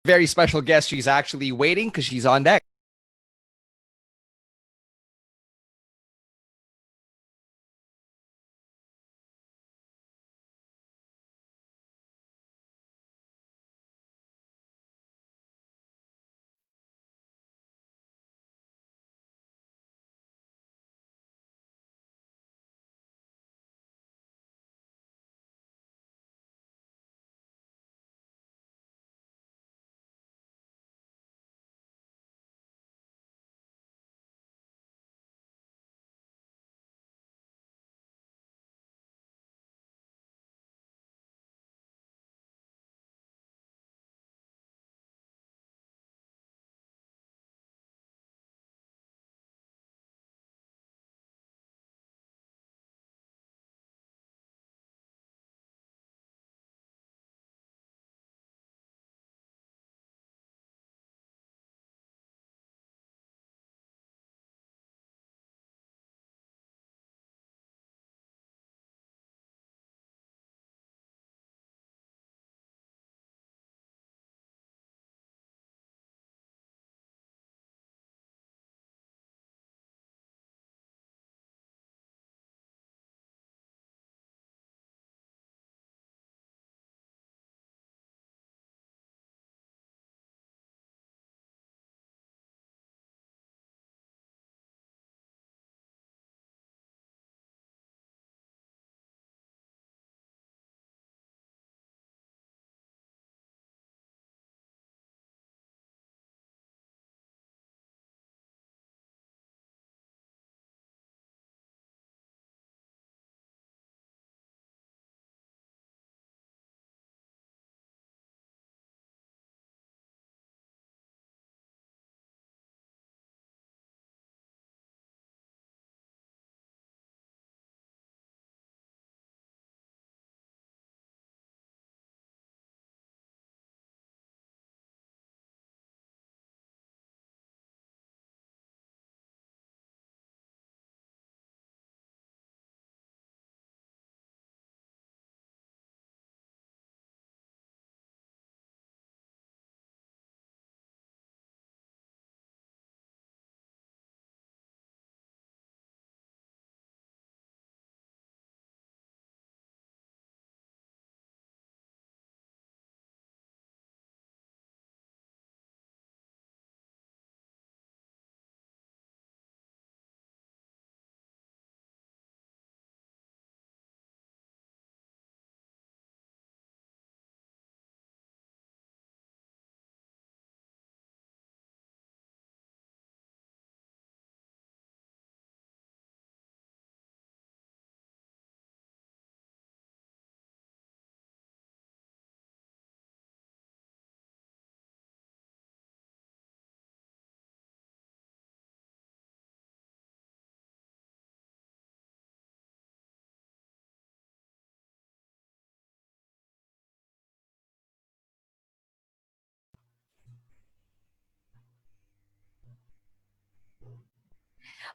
very special guest. She's actually waiting because she's on deck.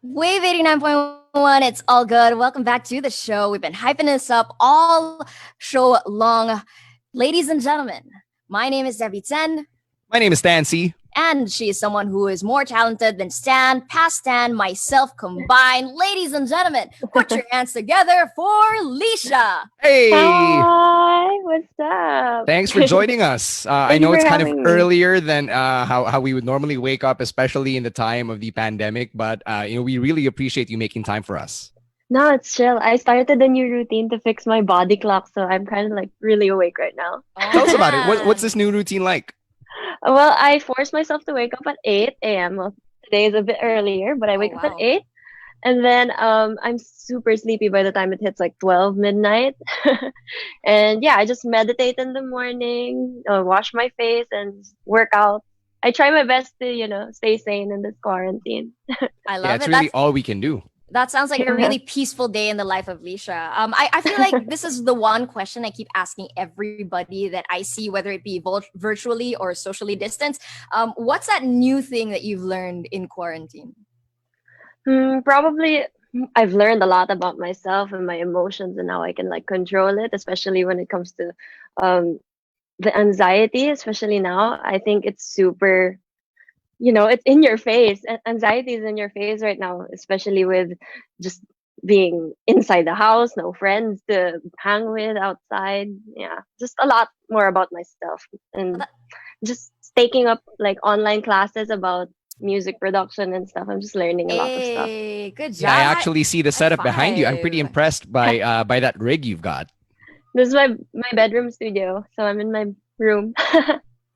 Wave 89.1, it's all good. Welcome back to the show. We've been hyping this up all show long. Ladies and gentlemen, my name is Debbie Ten, My name is Stancy. and she is someone who is more talented than Stan, past Stan, myself combined. Ladies and gentlemen, put your hands together for Lesha. Hey, Hi, what's up? thanks for joining us. I Thank you know for it's kind of having me. earlier than how we would normally wake up, especially in the time of the pandemic. But we really appreciate you making time for us. No, it's chill. I started a new routine to fix my body clock, so I'm kind of like really awake right now. Oh, Tell us about it. What's man. this new routine like? Well, I forced myself to wake up at 8 a.m. Well, today is a bit earlier, but I Oh, wake up at wow. 8, and then I'm super sleepy by the time it hits like 12 midnight. And yeah, I just meditate in the morning, wash my face, and work out. I try my best to, stay sane in this quarantine. I Yeah, love it's it. really all we can do. That sounds like a Yeah. really peaceful day in the life of Lisha. I feel like this is the one question I keep asking everybody that I see, whether it be virtually or socially distanced. What's that new thing that you've learned in quarantine? Probably I've learned a lot about myself and my emotions and how I can like control it, especially when it comes to um the anxiety, especially now, I think it's super, it's in your face. Anxiety is in your face right now, especially with just being inside the house, no friends to hang with outside. Yeah, just a lot more about myself and just taking up like online classes about music production and stuff. I'm just learning a lot of stuff. Hey, good Yeah, I job. actually see the High setup behind you. I'm pretty five. impressed by that rig you've got. This is my bedroom studio, so I'm in my room.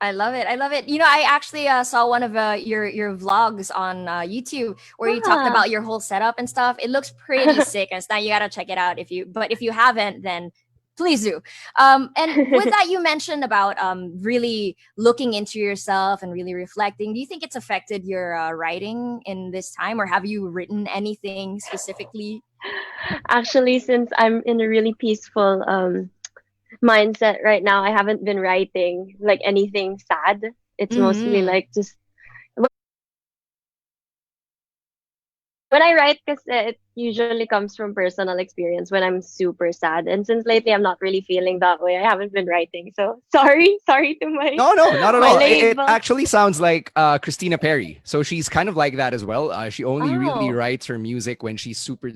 I love it. I love it. You know, I actually saw one of your vlogs on YouTube where you talked Ah, about your whole setup and stuff. It looks pretty sick, and now you gotta check it out if you. But if you haven't, then please do. And with that, you mentioned about really looking into yourself and really reflecting. Do you think it's affected your writing in this time, or have you written anything specifically? actually, since I'm in a really peaceful mindset right now, I haven't been writing like anything sad. It's mostly Mm-hmm. like just when I write, because it usually comes from personal experience when I'm super sad. And since lately I'm not really feeling that way, I haven't been writing. So sorry to my No, no, not at my all. It label. actually sounds like Christina Perry. So she's kind of like that as well. She only really Oh, writes her music when she's super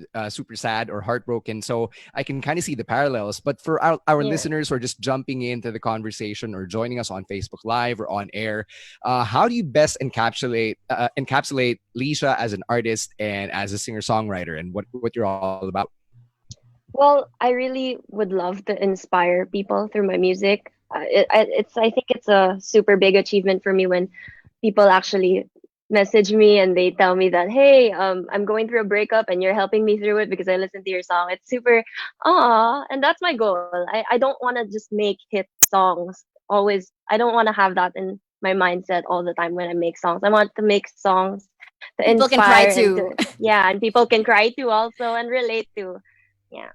sad or heartbroken. So I can kind of see the parallels. But for our Yeah. listeners who are just jumping into the conversation or joining us on Facebook Live or on air, how do you best encapsulate Lesha as an artist and as a singer songwriter and what you're all about? Well, I really would love to inspire people through my music. I think it's a super big achievement for me when people actually message me and they tell me that, hey, I'm going through a breakup and you're helping me through it because I listened to your song. It's super, and that's my goal. I don't want to just make hit songs always. I don't want to have that in my mindset all the time when I make songs. I want to make songs to people can cry inspire and too. to, yeah, and people can cry to also and relate to. Yeah.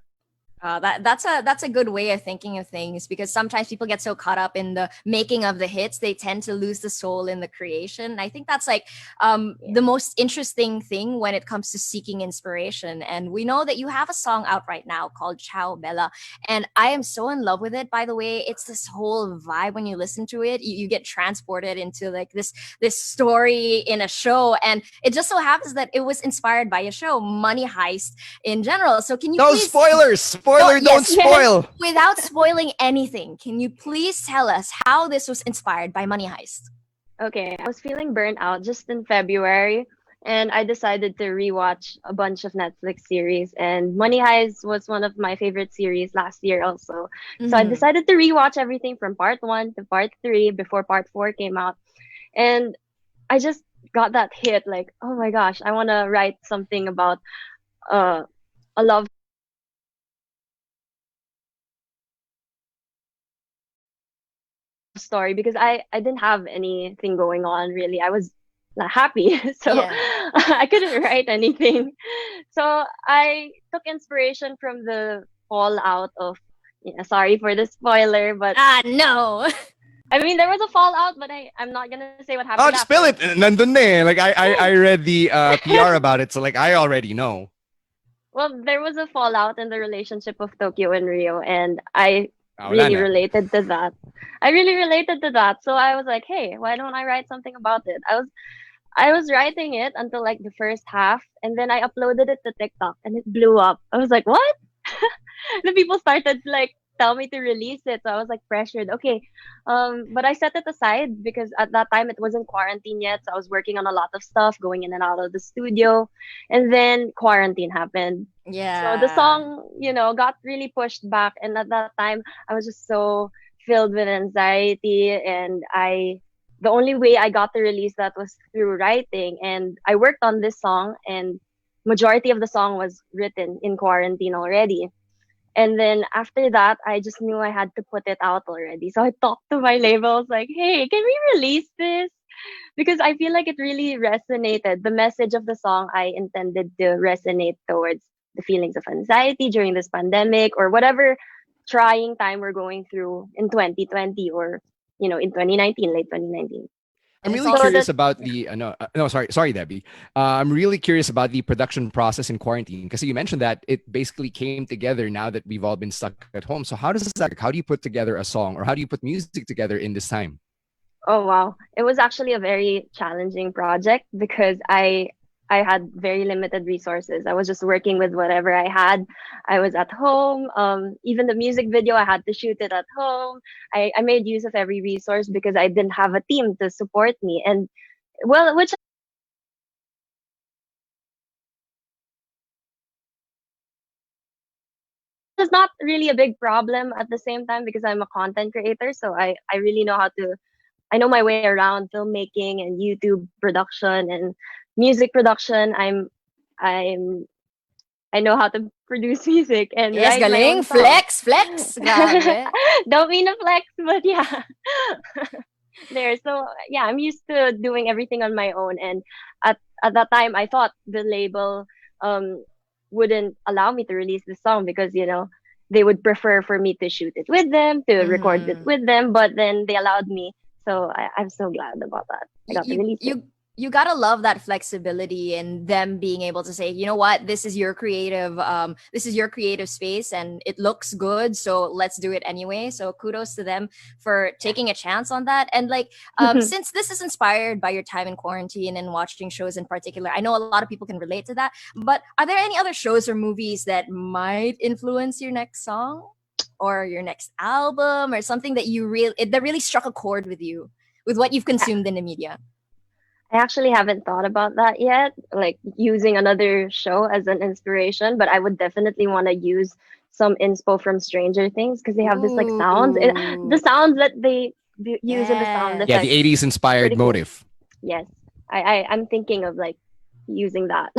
That's a good way of thinking of things because sometimes people get so caught up in the making of the hits they tend to lose the soul in the creation. I think that's like Yeah. the most interesting thing when it comes to seeking inspiration. And we know that you have a song out right now called Ciao Bella, and I am so in love with it. By the way, it's this whole vibe when you listen to it. You get transported into like this story in a show, and it just so happens that it was inspired by a show, Money Heist in general. So can you No please spoilers. no, Spoiler, don't yes. Yes. spoil. Without spoiling anything, can you please tell us how this was inspired by Money Heist? Okay, I was feeling burnt out just in February, and I decided to rewatch a bunch of Netflix series. And Money Heist was one of my favorite series last year, also. So I Mm-hmm. decided to rewatch everything from part one to part three before part four came out. And I just got that hit like, oh my gosh, I want to write something about uh, a love story because I didn't have anything going on really. I was not happy, so Yeah. I couldn't write anything. So I took inspiration from the fallout of. Yeah, sorry for the spoiler, but Ah, no. I mean there was a fallout, but I'm not gonna say what happened Oh, just spill after. it. Nandun na eh. Like I read the PR about it, so like I already know. Well, there was a fallout in the relationship of Tokyo and Rio, and I Ah, wala really na. related to that. I really related to that, so I was like, hey, why don't I write something about it? I was writing it until like the first half, and then I uploaded it to TikTok, and it blew up. I was like, "What?" The people started like tell me to release it, so I was like pressured. Okay, but I set it aside because at that time it wasn't quarantine yet, so I was working on a lot of stuff, going in and out of the studio, and then quarantine happened. So the Yeah. song, got really pushed back, and at that time I was just so filled with anxiety, and the only way I got to release that was through writing. And I worked on this song, and majority of the song was written in quarantine already. And then after that, I just knew I had to put it out already. So I talked to my labels like, hey, can we release this? Because I feel like it really resonated. The message of the song I intended to resonate towards the feelings of anxiety during this pandemic or whatever trying time we're going through in 2020 or, in 2019, late 2019. I'm and it's really all So curious that about yeah. the no, sorry, Debbie. I'm really curious about the production process in quarantine because you mentioned that it basically came together now that we've all been stuck at home. So how does that work? How do you put together a song, or how do you put music together in this time? Oh wow. It was actually a very challenging project because I had very limited resources. I was just working with whatever I had. I was at home. Even the music video, I had to shoot it at home. I made use of every resource because I didn't have a team to support me. And well, which is not really a big problem at the same time because I'm a content creator. So I really know how to I know my way around filmmaking and YouTube production and music production. I'm I know how to produce music and yes, write my galing, own songs. flex, grabe. Don't mean to flex, but yeah. There. So yeah, I'm used to doing everything on my own. And at that time I thought the label um wouldn't allow me to release the song because, they would prefer for me to shoot it with them, to record it Mm-hmm. with them, but then they allowed me. So I'm so glad about that. I got to you release it. you you gotta love that flexibility and them being able to say, you know what, this is your creative space and it looks good, so let's do it anyway. So kudos to them for taking a chance on that. And like, Yeah. since this is inspired by your time in quarantine and watching shows in particular, I know a lot of people can relate to that. But are there any other shows or movies that might influence your next song or your next album, or something that that really struck a chord with you, with what you've consumed in the media? I actually haven't thought about that yet, like using another show as an inspiration, but I would definitely want to use some inspo from Stranger Things because they have this like sounds. The Ooh, sounds that they use in the sound Yeah, the yes. effects, 80s inspired pretty cool. motive. Yes. I'm thinking of like using that.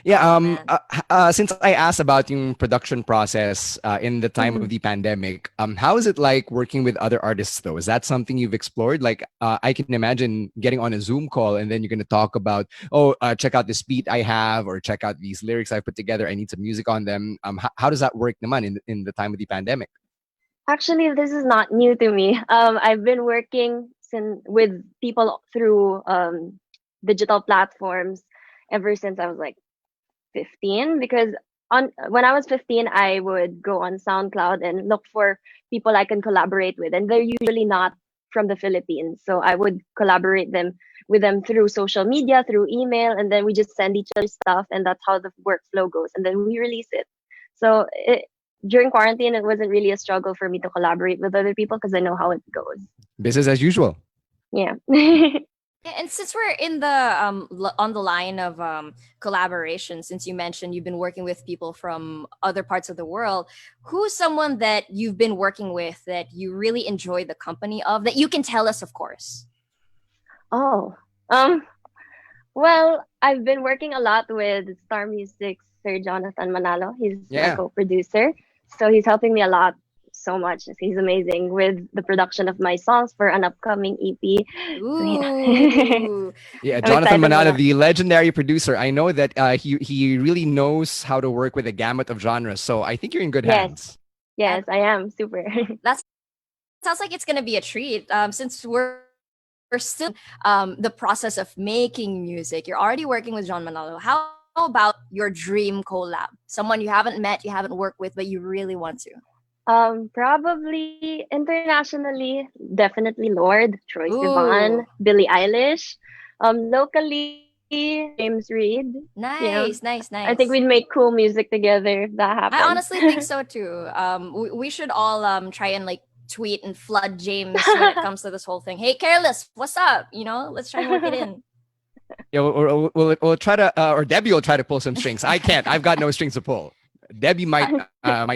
Yeah, Oh man. since I asked about yung production process in the time of Mhm. the pandemic, how is it like working with other artists though? Is that something you've explored? Like, I can imagine getting on a Zoom call and then you're going to talk about, oh, check out this beat I have, or check out these lyrics I've put together. I need some music on them. How does that work, naman, in the time of the pandemic? Actually, this is not new to me. I've been working with people through digital platforms ever since I was like 15 because on when I was 15 I would go on SoundCloud and look for people I can collaborate with, and they're usually not from the Philippines, so I would collaborate them with them through social media, through email, and then we just send each other stuff, and that's how the workflow goes, and then we release it. So during quarantine it wasn't really a struggle for me to collaborate with other people because I know how it goes. Business as usual. Yeah. Yeah, and since we're in the on the line of collaboration, since you mentioned you've been working with people from other parts of the world, who's someone that you've been working with that you really enjoy the company of, that you can tell us, of course? Oh, um well, I've been working a lot with Star Music's Sir Jonathan Manalo. He's my Yeah. co-producer. So he's helping me a lot so much. He's amazing with the production of my songs for an upcoming EP. So yeah. Ooh. Yeah, I'm Jonathan excited for Manalo, that. the legendary producer. I know that he really knows how to work with a gamut of genres. So I think you're in good Yes. hands. Yes, That I am super. that sounds like it's gonna be a treat. Since we're still the process of making music. You're already working with John Manalo. How about your dream collab? Someone you haven't met, you haven't worked with, but you really want to. Probably internationally, definitely Lord, Troy Ooh, Sivan, Billie Eilish. Locally, James Reid. Yeah. nice, nice, I think nice. we'd make cool music together if that I happens. honestly think so too. We should all try and like tweet and flood James when it comes to this whole thing. Hey, careless, what's up? You know, let's try and work it in. Yeah, we'll try to, or Debbie will try to pull some strings. I can't. I've got no strings to pull. Debbie might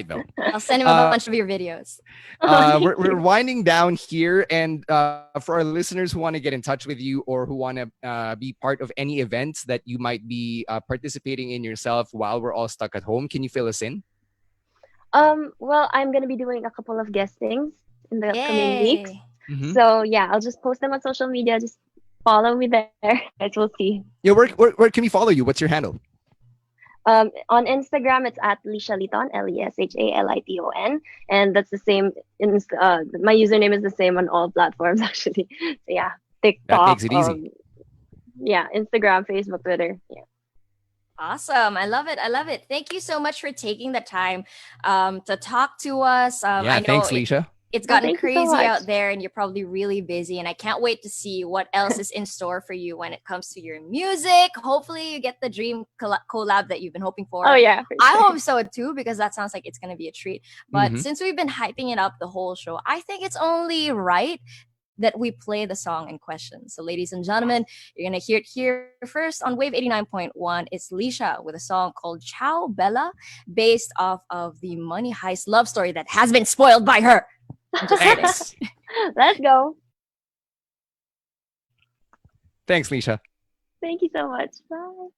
though. I'll send him a Uh, bunch of your videos. Thank we're you. winding down here, and for our listeners who want to get in touch with you or who want to be part of any events that you might be participating in yourself while we're all stuck at home, can you fill us in? Well, I'm gonna be doing a couple of guestings in the upcoming weeks. Yay. Mm-hmm. So yeah, I'll just post them on social media. Just follow me there. Guys, we'll see. Yeah, where can we follow you? What's your handle? On Instagram, it's at Leshaliton, Leshaliton, and that's the same. My username is the same on all platforms actually. So yeah. That TikTok, makes it easy. yeah, Instagram, Facebook, Twitter. Yeah. Awesome. I love it. I love it. Thank you so much for taking the time to talk to us. Yeah, I know thanks, Leisha. it's Oh, gotten thank you so crazy much. out there and you're probably really busy. And I can't wait to see what else is in store for you when it comes to your music. Hopefully, you get the dream collab that you've been hoping Oh for. yeah, for I sure. hope so too, because that sounds like it's going to be a treat. But Hmm. since we've been hyping it up the whole show, I think it's only right that we play the song in question. So, ladies and gentlemen, you're going to hear it here first on Wave 89.1. It's Lisha with a song called Ciao Bella, based off of the Money Heist love story that has been spoiled by her. I'm just kidding. Thanks. Let's go. Thanks, Leisha. Thank you so much. Bye.